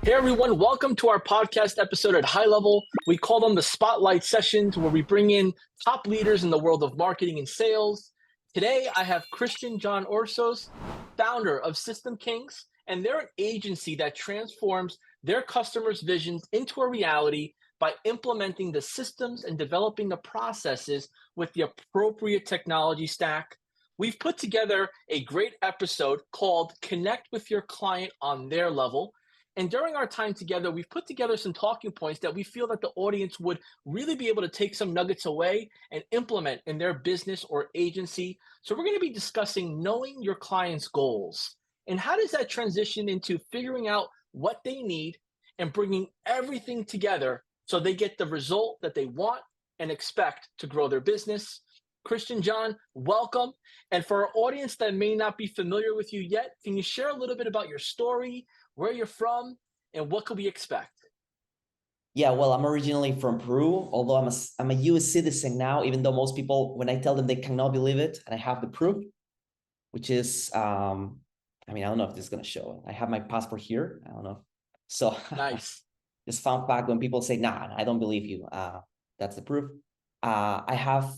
Hey everyone, welcome to our podcast episode at HighLevel. We call them the Spotlight Sessions, where we bring in top leaders in the world of marketing and sales. Today, I have Christian John Orsos, founder of System Kings, and they're an agency that transforms their customers' visions into a reality by implementing the systems and developing the processes with the appropriate technology stack. We've put together a great episode called Connect with Your Client on Their Level. And during our time together, we've put together some talking points that we feel that the audience would really be able to take some nuggets away and implement in their business or agency. So we're going to be discussing knowing your client's goals and how does that transition into figuring out what they need and bringing everything together so they get the result that they want and expect to grow their business. Christian John, welcome. And for our audience that may not be familiar with you yet, can you share a little bit about your story, where you're from, and what could we expect? Yeah, well, I'm originally from Peru, although I'm a US citizen now, even though most people, when I tell them, they cannot believe it, and I have the proof, which is, I don't know if this is going to show. I have my passport here. I don't know. So Nice. just fun fact, when people say, nah, I don't believe you, that's the proof. I have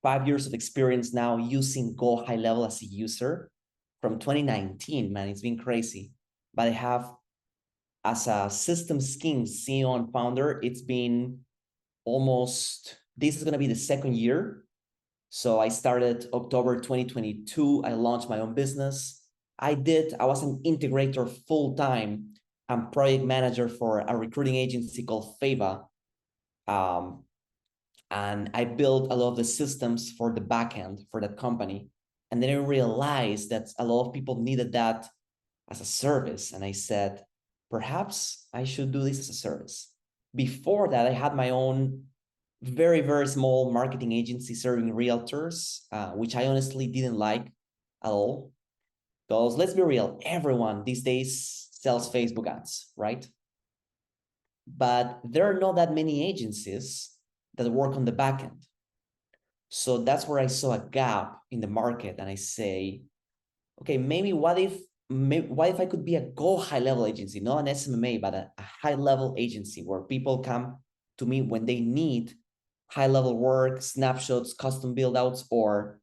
5 years of experience now using Go HighLevel as a user from 2019, man, it's been crazy. But I have, as a System Kings CEO and founder, it's been this is going to be the second year. So I started October 2022. I launched my own business. I was an integrator full-time and project manager for a recruiting agency called Fava. And I built a lot of the systems for the backend for that company. And then I realized that a lot of people needed that as a service. And I said, perhaps I should do this as a service. Before that, I had my own very, very small marketing agency serving realtors, which I honestly didn't like at all. Because let's be real, everyone these days sells Facebook ads, right? But there are not that many agencies that work on the back end. So that's where I saw a gap in the market. And I say, okay, maybe what if I could be a Go HighLevel agency, not an SMMA, but a high-level agency where people come to me when they need high-level work, snapshots, custom build-outs, or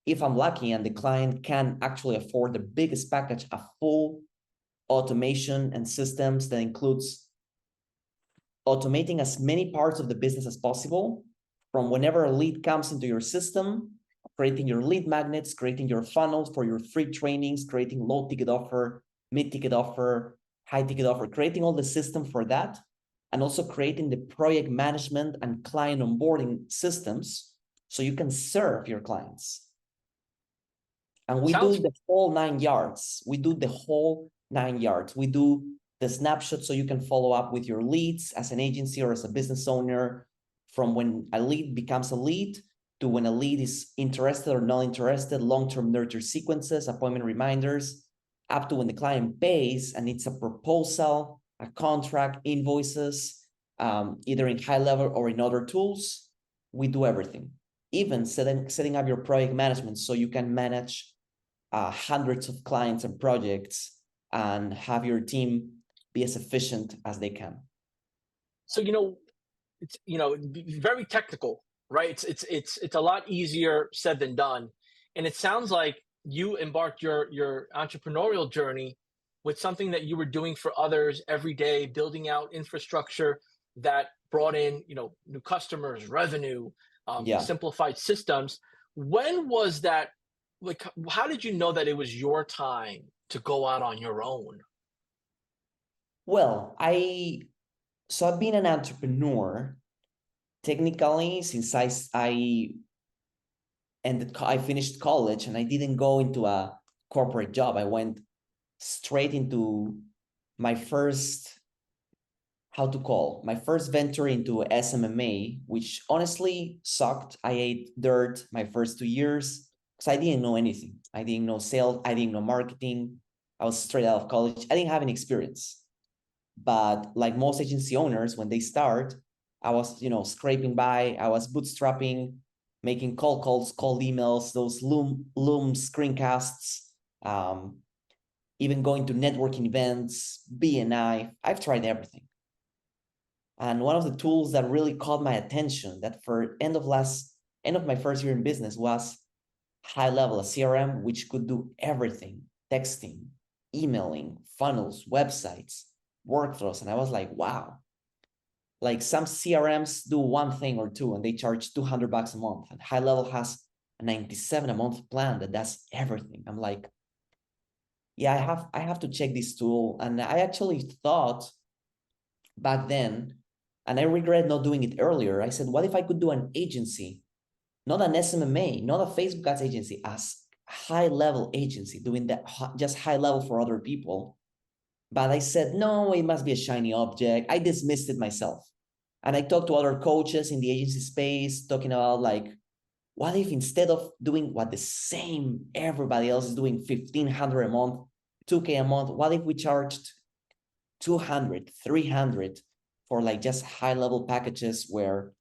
if I'm lucky and the client can actually afford the biggest package, a full automation and systems that includes automating as many parts of the business as possible, from whenever a lead comes into your system, creating your lead magnets, creating your funnels for your free trainings, creating low ticket offer, mid ticket offer, high ticket offer, creating all the system for that, and also creating the project management and client onboarding systems so you can serve your clients. And we do the whole 9 yards. We do the whole 9 yards. We do the snapshot so you can follow up with your leads as an agency or as a business owner, from when a lead becomes a lead to when a lead is interested or not interested, long-term nurture sequences, appointment reminders, up to when the client pays and it's a proposal, a contract, invoices, either in HighLevel or in other tools. We do everything, even setting up your project management so you can manage hundreds of clients and projects and have your team be as efficient as they can. So, it's very technical, right? It's a lot easier said than done. And it sounds like you embarked your entrepreneurial journey with something that you were doing for others every day, building out infrastructure that brought in, new customers, revenue, simplified systems. When was that? Like, how did you know that it was your time to go out on your own? Well, I've been an entrepreneur technically since I finished college, and I didn't go into a corporate job. I went straight into my first venture into SMMA, which honestly sucked. I ate dirt my first 2 years because I didn't know anything. I didn't know sales. I didn't know marketing. I was straight out of college. I didn't have any experience. But like most agency owners, when they start, I was, scraping by. I was bootstrapping, making cold emails, those Loom screencasts, even going to networking events, BNI. I've tried everything. And one of the tools that really caught my attention that for end of my first year in business was HighLevel, a CRM, which could do everything: texting, emailing, funnels, websites, workflows. And I was like, wow, like some CRMs do one thing or two and they charge $200 a month. And HighLevel has a 97 a month plan that does everything. I'm like, yeah, I have to check this tool. And I actually thought back then, and I regret not doing it earlier, I said, what if I could do an agency, not an SMMA, not a Facebook ads agency, as HighLevel agency, doing that just HighLevel for other people. But I said, no, it must be a shiny object. I dismissed it myself. And I talked to other coaches in the agency space, talking about like, what if instead of doing what the same everybody else is doing, 1,500 a month, 2K a month, what if we charged 200, 300 for like just HighLevel packages where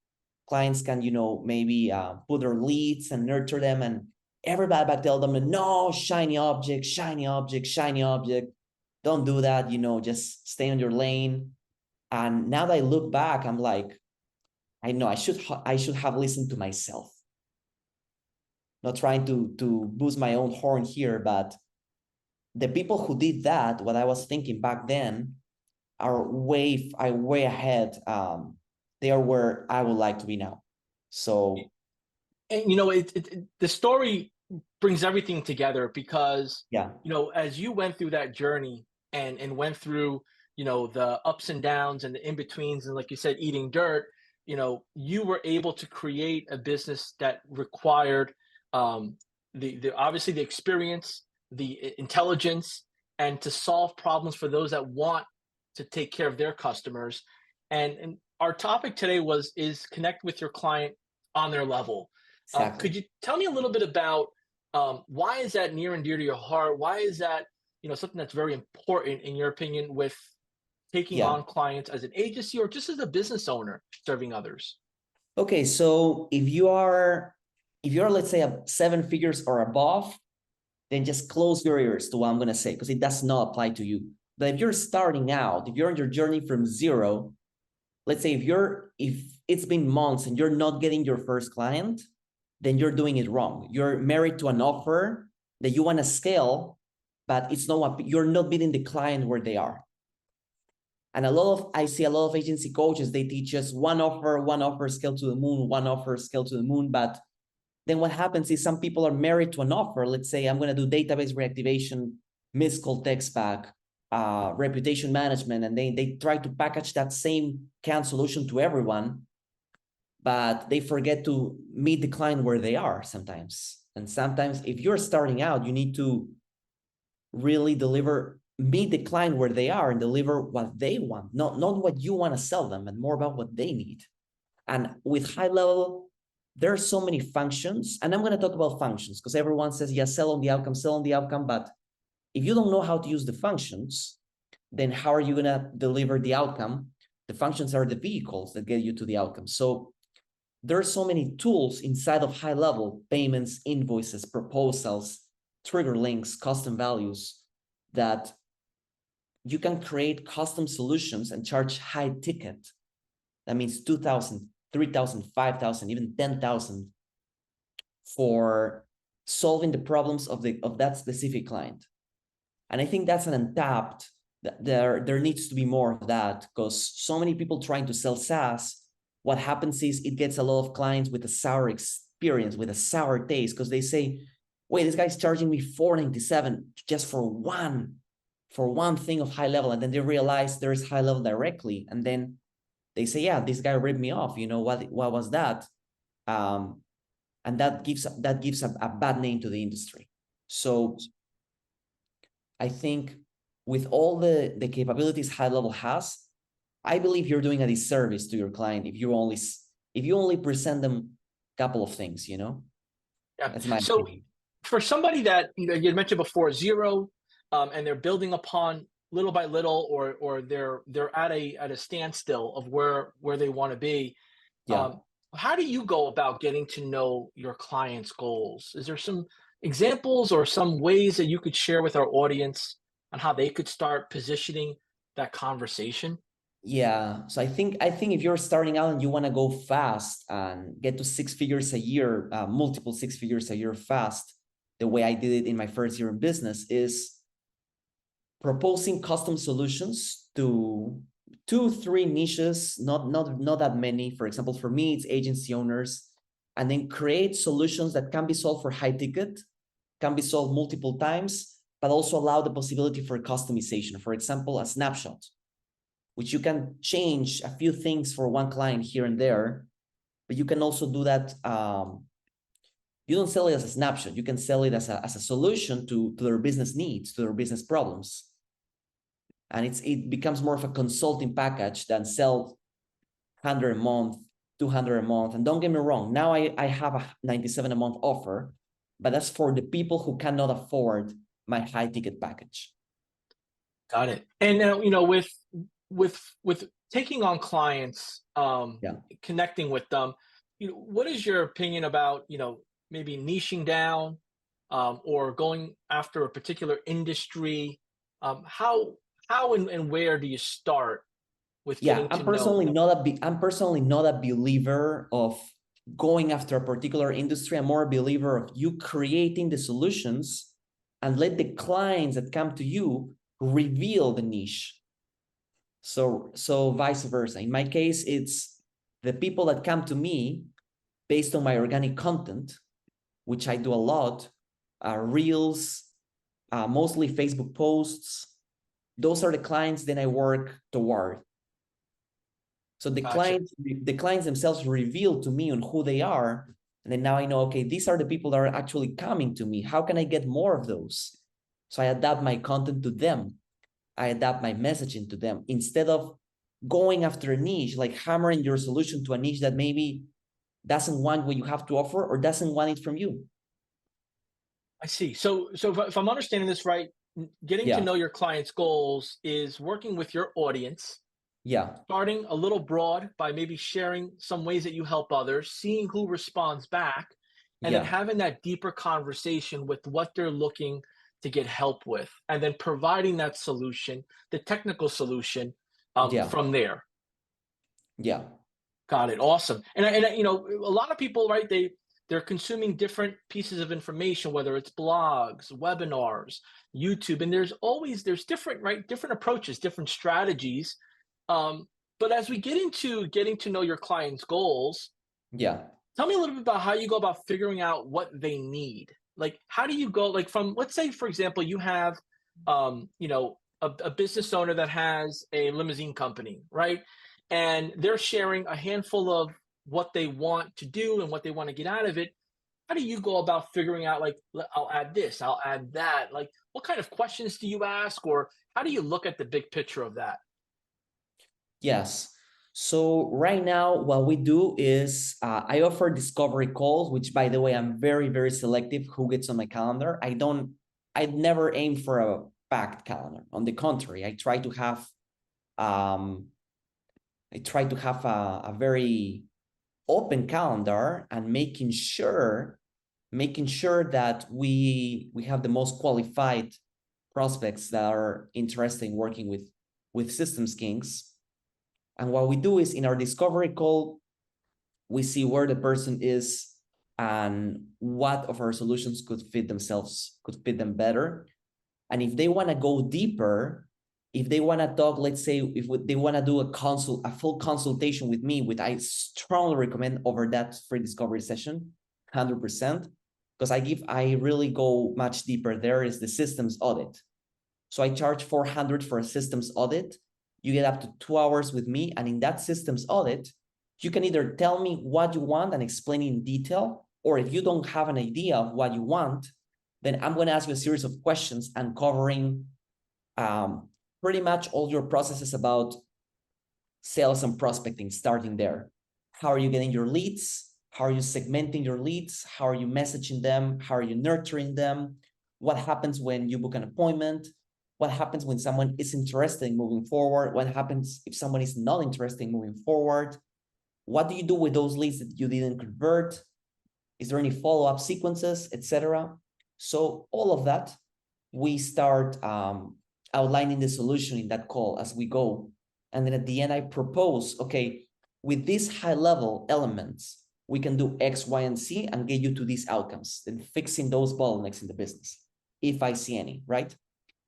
clients can, maybe put their leads and nurture them, and everybody back tell them, no, shiny object, shiny object, shiny object. Don't do that, just stay on your lane. And now that I look back, I'm like, I know I should have listened to myself. Not trying to boost my own horn here, but the people who did that, what I was thinking back then, are way ahead. They are where I would like to be now. So, and the story brings everything together because yeah, as you went through that journey and went through the ups and downs and the in-betweens, and like you said, eating dirt, you were able to create a business that required the obviously the experience, the intelligence, and to solve problems for those that want to take care of their customers. And our topic today is connect with your client on their level. Could exactly. you tell me a little bit about why is that near and dear to your heart? Why is that something that's very important in your opinion with taking Yeah. on clients as an agency or just as a business owner serving others? Okay, so if you're let's say a 7 figures or above, then just close your ears to what I'm gonna say because it does not apply to you. But if you're starting out, if you're on your journey from zero, let's say if it's been months and you're not getting your first client, then you're doing it wrong. You're married to an offer that you want to scale, but it's not what you're not meeting the client where they are. And I see a lot of agency coaches, they teach us one offer, scale to the moon, one offer, scale to the moon. But then what happens is some people are married to an offer. Let's say I'm going to do database reactivation, missed call text back, reputation management, and they try to package that same CAN solution to everyone, but they forget to meet the client where they are sometimes. And sometimes if you're starting out, you need to really meet the client where they are and deliver what they want, not what you want to sell them, and more about what they need. And with HighLevel, there are so many functions, and I'm going to talk about functions because everyone says, yeah, sell on the outcome. But if you don't know how to use the functions, then how are you going to deliver the outcome? The functions are the vehicles that get you to the outcome. So there are so many tools inside of HighLevel: payments, invoices, proposals, trigger links, custom values, that you can create custom solutions and charge high ticket. That means 2,000, 3,000, 5,000, even 10,000 for solving the problems of that specific client. And I think that's an untapped. There needs to be more of that because so many people trying to sell SaaS, what happens is it gets a lot of clients with a sour experience, with a sour taste, because they say, wait, this guy's charging me $497 just for one thing of HighLevel. And then they realize there's HighLevel directly. And then they say, yeah, this guy ripped me off. What was that? And that gives a bad name to the industry. So I think with all the capabilities HighLevel has, I believe you're doing a disservice to your client if you only present them a couple of things, Yeah. That's my So opinion. for somebody that you mentioned before, zero, and they're building upon little by little, or they're at a standstill of where they want to be. Yeah. How do you go about getting to know your clients' goals? Is there some examples or some ways that you could share with our audience on how they could start positioning that conversation? Yeah. So I think if you're starting out and you want to go fast and get to 6 figures a year, multiple 6 figures a year fast, the way I did it in my first year in business is proposing custom solutions to 2, 3 niches, not that many. For example, for me, it's agency owners, and then create solutions that can be solved for high ticket, can be solved multiple times, but also allow the possibility for customization. For example, a snapshot, which you can change a few things for one client here and there, but you can also do that. You don't sell it as a snapshot. You can sell it as a solution to their business needs, to their business problems. And it becomes more of a consulting package than sell 100 a month, 200 a month. And don't get me wrong, now I have a 97 a month offer, but that's for the people who cannot afford my high ticket package. Got it. And with taking on clients, Yeah. connecting with them, what is your opinion about maybe niching down, or going after a particular industry? How and where do you start with Yeah, getting to know? I'm personally not a believer of going after a particular industry. I'm more a believer of you creating the solutions and let the clients that come to you reveal the niche. So vice versa. In my case, it's the people that come to me based on my organic content, which I do a lot, reels, mostly Facebook posts. Those are the clients then I work toward. So Gotcha. the clients themselves reveal to me on who they are. And then now I know, okay, these are the people that are actually coming to me. How can I get more of those? So I adapt my content to them. I adapt my messaging to them instead of going after a niche, like hammering your solution to a niche that maybe doesn't want what you have to offer or doesn't want it from you. I see. So if I'm understanding this right, getting to Yeah. know your client's goals is working with your audience, Yeah. starting a little broad by maybe sharing some ways that you help others, seeing who responds back, and then Yeah. having that deeper conversation with what they're looking to get help with, and then providing that solution, the technical solution, Yeah. from there. Yeah. Got it. Awesome. A lot of people, right? They're consuming different pieces of information, whether it's blogs, webinars, YouTube, and there's different, right? Different approaches, different strategies. Um, but as we get into getting to know your client's goals, Yeah. tell me a little bit about how you go about figuring out what they need. Like, how do you go, like, from, let's say, for example, you have, a business owner that has a limousine company, right? And they're sharing a handful of what they want to do and what they want to get out of it. How do you go about figuring out, like, I'll add this, I'll add that? Like, what kind of questions do you ask, or how do you look at the big picture of that? Yes. So right now, what we do is I offer discovery calls, which, by the way, I'm very, very selective who gets on my calendar. I never aim for a packed calendar. On the contrary, um, I try to have a very open calendar and making sure that we have the most qualified prospects that are interested in working with systems kings. And what we do is in our discovery call, we see where the person is and what of our solutions could fit them better. And if they want to go deeper, if they want to talk, let's say if they want to do a full consultation with me, which I strongly recommend over that free discovery session, 100%, because I really go much deeper. There is the systems audit. So I charge 400 for a systems audit. You get up to 2 hours with me. And in that systems audit, you can either tell me what you want and explain in detail, or if you don't have an idea of what you want, then I'm going to ask you a series of questions and covering pretty much all your processes about sales and prospecting, starting there. How are you getting your leads? How are you segmenting your leads? How are you messaging them? How are you nurturing them? What happens when you book an appointment? What happens when someone is interested in moving forward? What happens if someone is not interested in moving forward? What do you do with those leads that you didn't convert? Is there any follow-up sequences, etc.? So all of that, we start outlining the solution in that call as we go. And then at the end, I propose, okay, with these high level elements, we can do X, Y, and Z and get you to these outcomes and fixing those bottlenecks in the business, if I see any, right?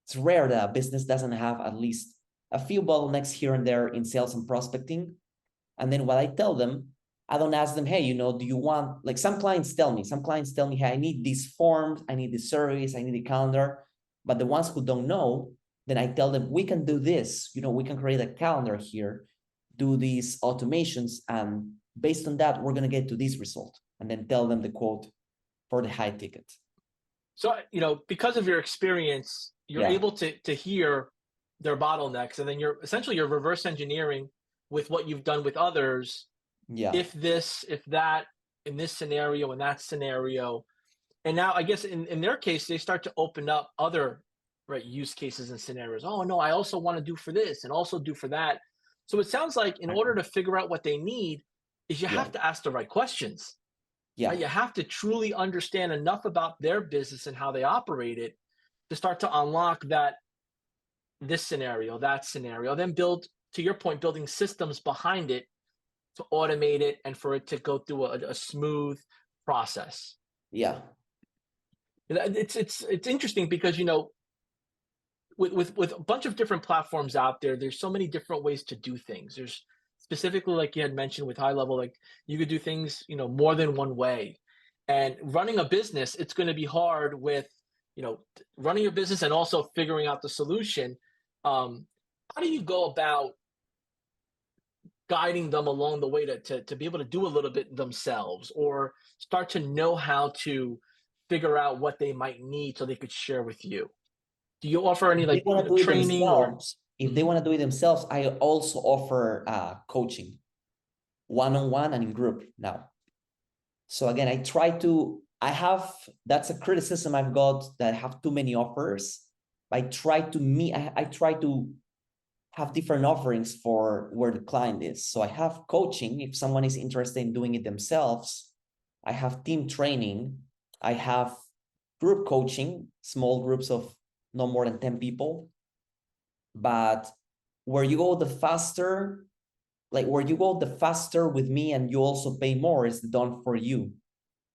It's rare that a business doesn't have at least a few bottlenecks here and there in sales and prospecting. And then what I tell them, I don't ask them, hey, do you want, like some clients tell me, hey, I need these forms, I need these surveys, I need a calendar. But the ones who don't know, then I tell them, we can do this, we can create a calendar here, do these automations, and based on that, we're going to get to this result, and then tell them the quote for the high ticket. So, because of your experience, you're able to hear their bottlenecks, and then you're reverse engineering with what you've done with others. Yeah. If this, if that, in this scenario, in that scenario. And now I guess in their case, they start to open up other use cases and scenarios. Oh no, I also want to do for this and also do for that. So it sounds like in order to figure out what they need is you have to ask the right questions. Yeah. Right? You have to truly understand enough about their business and how they operate it to start to unlock this scenario, that scenario, then build, to your point, building systems behind it to automate it and for it to go through a smooth process. Yeah. It's interesting because with a bunch of different platforms out there, there's so many different ways to do things. There's specifically, like you had mentioned with HighLevel, like you could do things more than one way. And running a business, it's going to be hard with running your business and also figuring out the solution. How do you go about guiding them along the way to be able to do a little bit themselves, or start to know how to figure out what they might need so they could share with you? Do you offer any like training or? If they want to do it themselves, I also offer coaching, one-on-one and in group now. So again, that's a criticism I've got, that I have too many offers. I try to have different offerings for where the client is. So I have coaching if someone is interested in doing it themselves. I have team training. I have group coaching, small groups of no more than 10 people. But where you go the faster with me and you also pay more is done for you.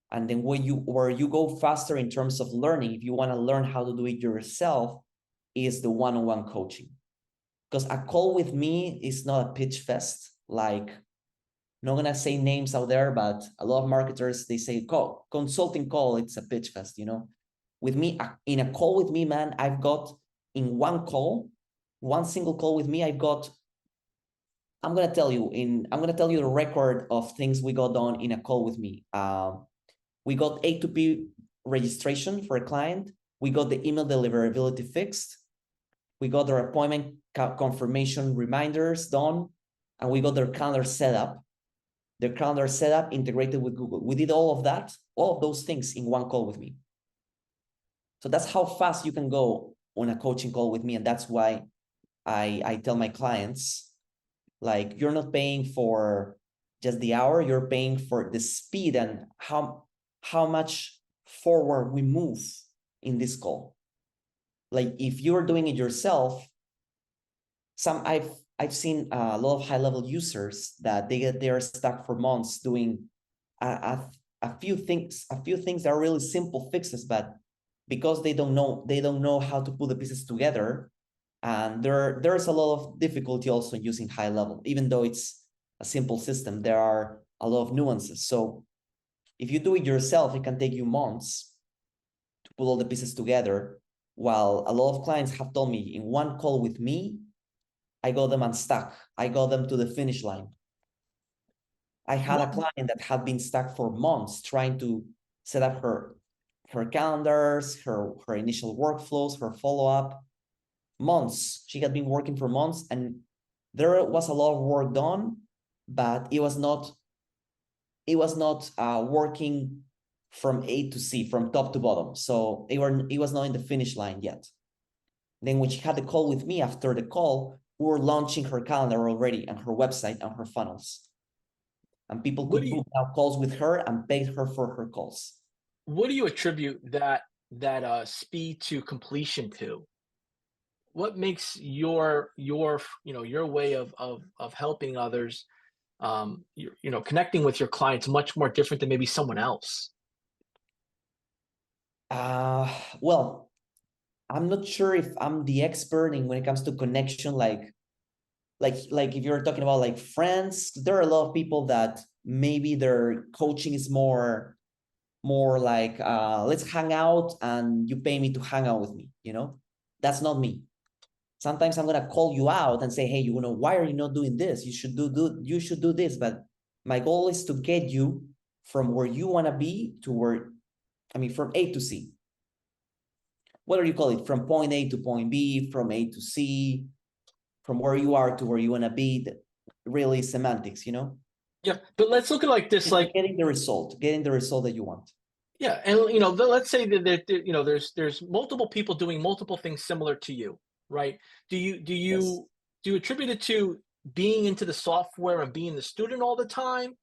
And then where you go faster in terms of learning, if you want to learn how to do it yourself, is the one-on-one coaching. Because a call with me is not a pitch fest. Like, not gonna say names out there, but a lot of marketers, they say consulting call, it's a pitch fest, With me, in a call with me, man, I've got in one single call with me, I'm gonna tell you the record of things we got done in a call with me. We got A2P registration for a client. We got the email deliverability fixed. We got their appointment confirmation reminders done, and we got their calendar set up. Their calendar set up integrated with Google. We did all of those things in one call with me. So that's how fast you can go on a coaching call with me, and that's why I tell my clients, like, you're not paying for just the hour, you're paying for the speed and how much forward we move in this call. Like, if you're doing it yourself, I've seen a lot of high-level users that they are stuck for months doing a few things that are really simple fixes, but because they don't know how to put the pieces together, and there's a lot of difficulty also using HighLevel. Even though it's a simple system, there are a lot of nuances. So if you do it yourself, it can take you months to put all the pieces together, while a lot of clients have told me, in one call with me, I got them unstuck. I got them to the finish line. I had a client that had been stuck for months trying to set up her calendars, her initial workflows, her follow-up. Months. She had been working for months, and there was a lot of work done, but it was not working from A to Z, from top to bottom. So it was not in the finish line yet. Then when she had the call with me, after the call, we were launching her calendar already and her website and her funnels. And people could book now calls with her and pay her for her calls. What do you attribute that speed to completion to? what makes your way of helping others, connecting with your clients much more different than maybe someone else? Uh, well, I'm not sure if I'm the expert in when it comes to connection, like if you're talking about like friends, there are a lot of people that maybe their coaching is more like let's hang out and you pay me to hang out with me, you know? That's not me. Sometimes I'm gonna call you out and say, hey, you know, why are you not doing this? You should do this. But my goal is to get you from where you wanna be to where, I mean, from A to C. Whatever you call it, from point A to point B, from A to C, from where you are to where you wanna be. Really semantics, you know? Yeah, but let's look at like this, It's like like getting the result that you want. yeah, and let's say that there's multiple people doing multiple things similar to you, right? Do you do Yes. you do you attribute it to being into the software and being the student all the time?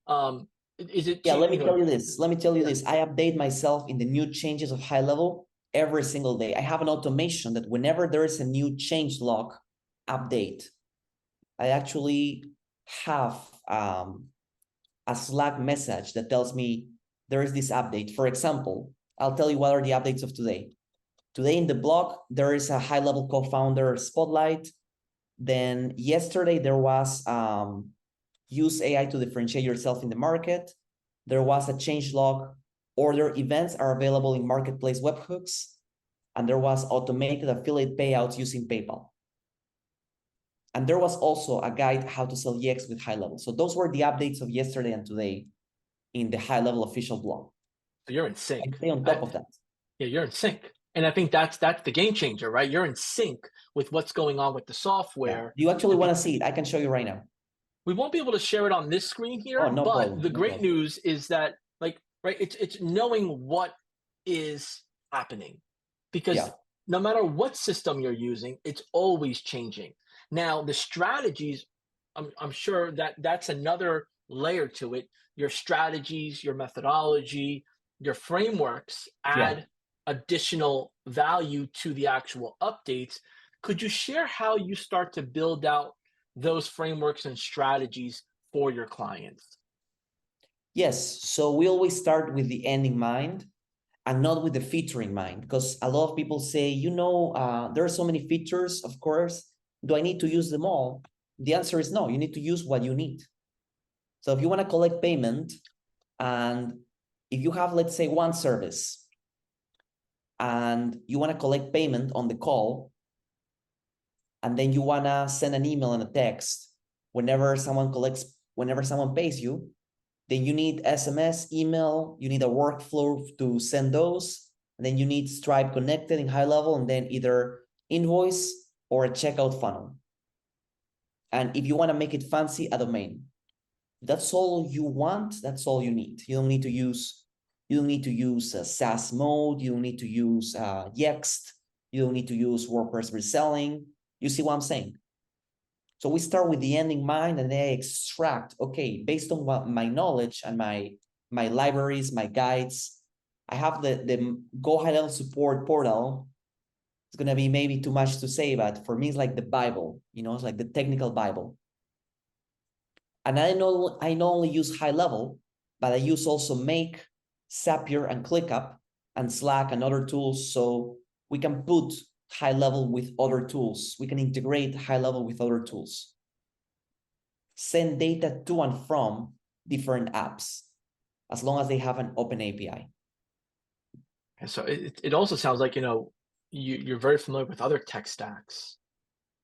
Um, is it Yeah, to let me tell you this. Let me tell you Yeah, this. I update myself in the new changes of HighLevel every single day. I have an automation that whenever there is a new change log update, I actually have a Slack message that tells me there is this update. For example, I'll tell you what are the updates of today. Today in the blog, there is a HighLevel co-founder spotlight. Then yesterday there was use AI to differentiate yourself in the market. There was a change log. Order events are available in marketplace webhooks. And there was automated affiliate payouts using PayPal. And there was also a guide how to sell EX with HighLevel. So those were the updates of yesterday and today in the HighLevel official blog. so you're in I sync. stay on top of that. Yeah, you're in sync. And I think that's the game changer, right? You're in sync with what's going on with the Yeah. software. Do you actually And want to see it? I can show you right now. we won't be able to share it on this screen Oh, here, no but problem. the No great problem. news is that like right, it's knowing what is happening because Yeah. no matter what system you're using, it's always changing. Now, the strategies, I'm sure that that's another layer to it. Your strategies, your methodology, your frameworks Yeah. add additional value to the actual updates. Could you share how you start to build out those frameworks and strategies for your clients? Yes. So we always start with the end in mind and not with the feature in mind, because a lot of people say, there are so many features, of course. Do I need to use them all? The answer is no. You need to use what you need. So if you want to collect payment, and if you have, let's say, one service, and you want to collect payment on the call, and then you want to send an email and a text whenever someone pays you, then you need SMS, email, you need a workflow to send those, and then you need Stripe connected in HighLevel, and then either invoice or a checkout funnel. And if you want to make it fancy, a domain. That's all you want. That's all you need. You don't need to use SaaS mode. You don't need to use Yext. You don't need to use WordPress reselling. You see what I'm saying? So we start with the end in mind, and then I extract, okay, based on what my knowledge and my libraries, my guides, I have the Go HighLevel support portal. It's gonna be maybe too much to say, but for me, it's like the Bible, it's like the technical Bible. And I not only use HighLevel, but I use also Make, Zapier, and ClickUp, and Slack and other tools. So we can put HighLevel with other tools. We can integrate HighLevel with other tools. Send data to and from different apps, as long as they have an open API. And so it also sounds like you're very familiar with other tech stacks.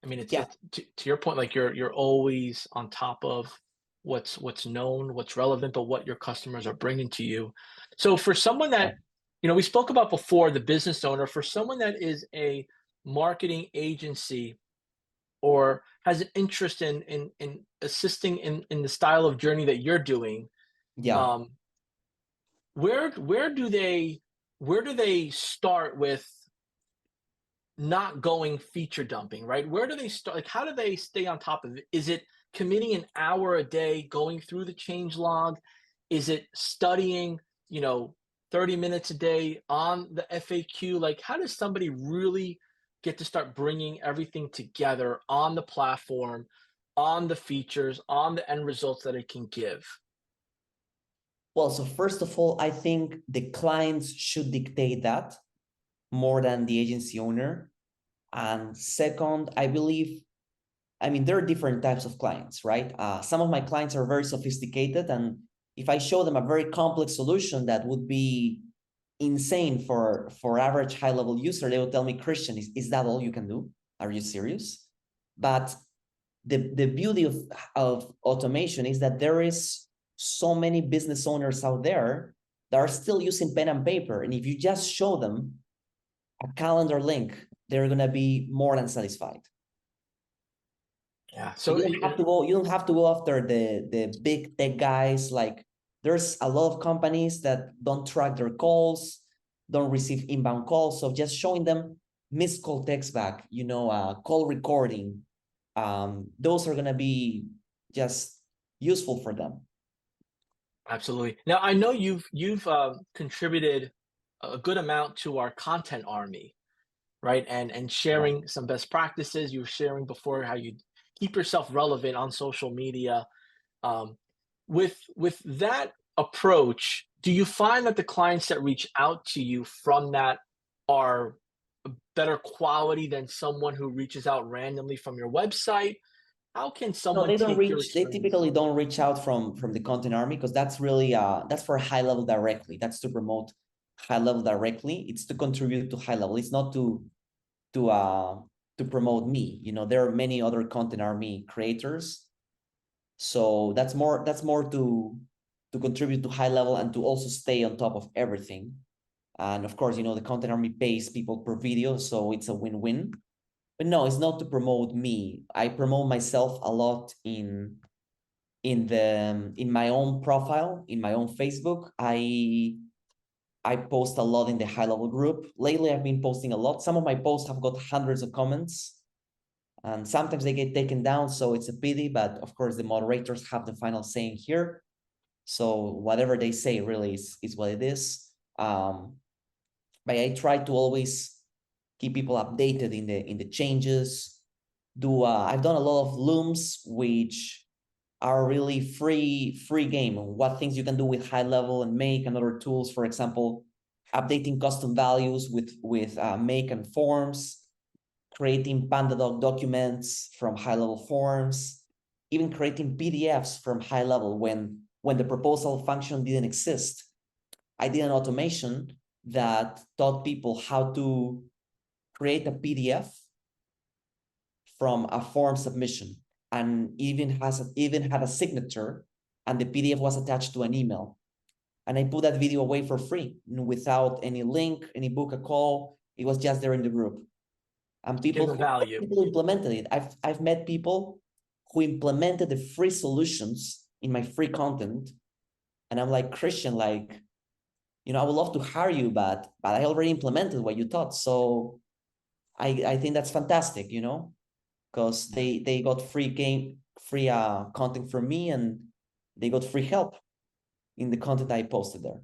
I mean, Yeah. it's to your point, like you're always on top of what's known, what's relevant, but what your customers are bringing to you. So for someone Yeah. that, we spoke about before, the business owner, for someone that is a marketing agency or has an interest in assisting in the style of journey that you're doing, Yeah. um, where do they start with not going feature dumping, right? Where do they start? Like, how do they stay on top of it? Is it committing an hour a day going through the change log? Is it studying, 30 minutes a day on the FAQ? Like, how does somebody really get to start bringing everything together on the platform, on the features, on the end results that it can give? Well, so first of all, I think the clients should dictate that more than the agency owner. And second, I believe, I mean, there are different types of clients, right? Some of my clients are very sophisticated, and if I show them a very complex solution that would be insane for average high-level user, they will tell me, Christian, is that all you can do? Are you serious? But the beauty of automation is that there is so many business owners out there that are still using pen and paper. And if you just show them a calendar link, they're gonna be more than satisfied. Yeah. So So you don't have to go after the big tech guys. Like there's a lot of companies that don't track their calls, don't receive inbound calls. So just showing them missed call text back, call recording, those are gonna be just useful for them. absolutely. Now I know you've contributed a good amount to our content army, right? And Yeah. sharing some best practices. You were sharing before how you keep yourself relevant on social media. Um, with that approach, do you find that the clients that reach out to you from that are better quality than someone who reaches out randomly from your website? How can No, someone they don't take your reach. They experience? typically don't reach out from the content army because that's really that's for HighLevel directly. That's to promote HighLevel directly. It's to contribute to HighLevel. It's not to uh to promote me. There are many other content army creators, so that's more to contribute to HighLevel and to also stay on top of everything. And of course, the content army pays people per video, so it's a win-win. But no, it's not to promote me. I promote myself a lot in my own profile, in my own Facebook. I post a lot in the HighLevel group. Lately, I've been posting a lot. Some of my posts have got hundreds of comments, and sometimes they get taken down, so it's a pity. But of course, the moderators have the final saying here. So whatever they say really is what it is. But I try to always keep people updated in the changes. I've done a lot of looms, which are really free game on what things you can do with HighLevel and Make and other tools. For example, updating custom values with Make and forms, creating PandaDoc documents from HighLevel forms, even creating PDFs from HighLevel when the proposal function didn't exist. I did an automation that taught people how to create a PDF from a form submission, and even had a signature, and the PDF was attached to an email. And I put that video away for free without any link, any book a call. It was just there in the group. And Give them value. people implemented it. I've met people who implemented the free solutions in my free content. And I'm like, Christian, like, I would love to hire you, but I already implemented what you taught. So I think that's fantastic, because they got free content from me, and they got free help in the content I posted there.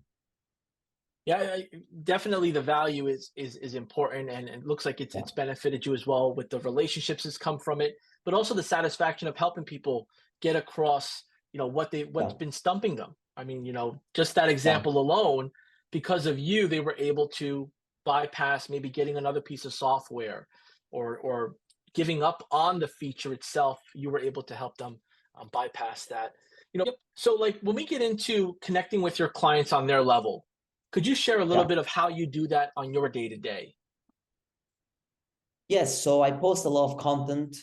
Yeah, definitely the value is important, and it looks like it's benefited you as well with the relationships that's come from it, but also the satisfaction of helping people get across, what's Yeah. been stumping them. I mean, just that Yeah. example alone, because of you, they were able to bypass maybe getting another piece of software, or giving up on the feature itself. You were able to help them bypass that. So like when we get into connecting with your clients on their level, could you share a little Yeah. bit of how you do that on your day to day? Yes. So I post a lot of content.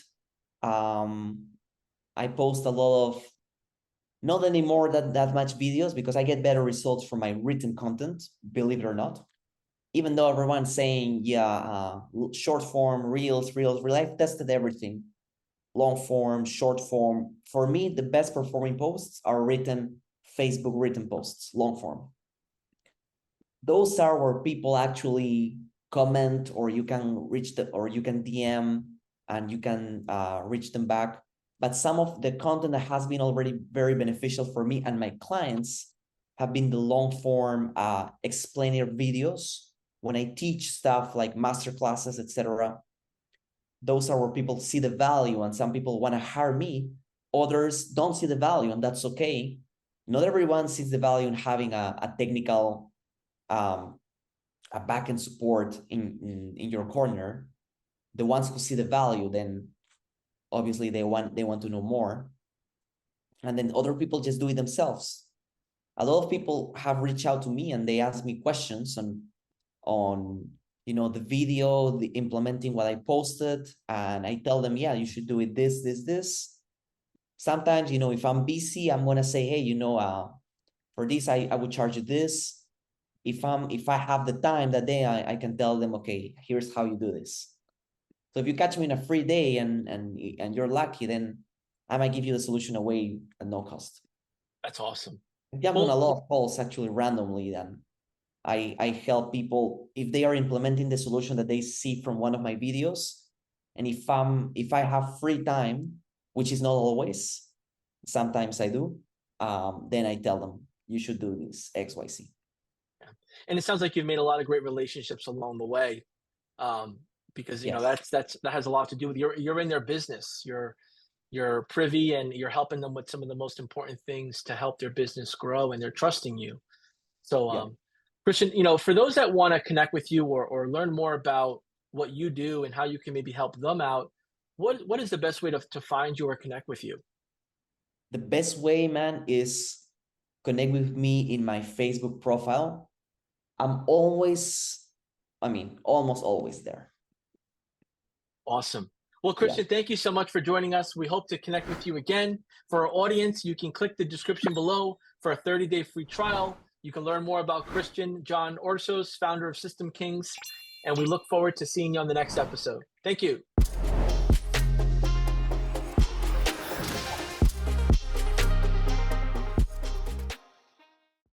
I post a lot of, not anymore that much videos, because I get better results from my written content, believe it or not. Even though everyone's saying, short form, reels, I've tested everything. Long form, short form. For me, the best performing posts are Facebook written posts, long form. Those are where people actually comment, or you can DM and you can reach them back. But some of the content that has been already very beneficial for me and my clients have been the long form explainer videos when I teach stuff like master classes, etc. those are where people see the value, and some people want to hire me. Others don't see the value, and that's okay. Not everyone sees the value in having a technical, a backend support in your corner. The ones who see the value, then obviously they want to know more. And then other people just do it themselves. A lot of people have reached out to me and they ask me questions on the video, the implementing what I posted, and I tell them, yeah, you should do it this. Sometimes, if I'm busy, I'm gonna say, hey, for this I would charge you this. If I have the time that day, I can tell them, okay, here's how you do this. So if you catch me in a free day and you're lucky, then I might give you the solution away at no cost. That's awesome. Yeah, I'm on a lot of calls actually randomly. Then I help people if they are implementing the solution that they see from one of my videos. And if I have free time, which is not always, sometimes I do, then I tell them you should do this XYZ. Yeah. And it sounds like you've made a lot of great relationships along the way, because Yes. that has a lot to do with you're in their business. You're privy and you're helping them with some of the most important things to help their business grow, and they're trusting you. So, Yeah. Christian, for those that want to connect with you or learn more about what you do and how you can maybe help them out, what is the best way to find you or connect with you? The best way, man, is connect with me in my Facebook profile. I'm almost always there. Awesome. Well, Yeah. Christian, thank you so much for joining us. We hope to connect with you again. For our audience, you can click the description below for a 30-day free trial. You can learn more about Christian John Orsos, founder of System Kings, and we look forward to seeing you on the next episode. Thank you.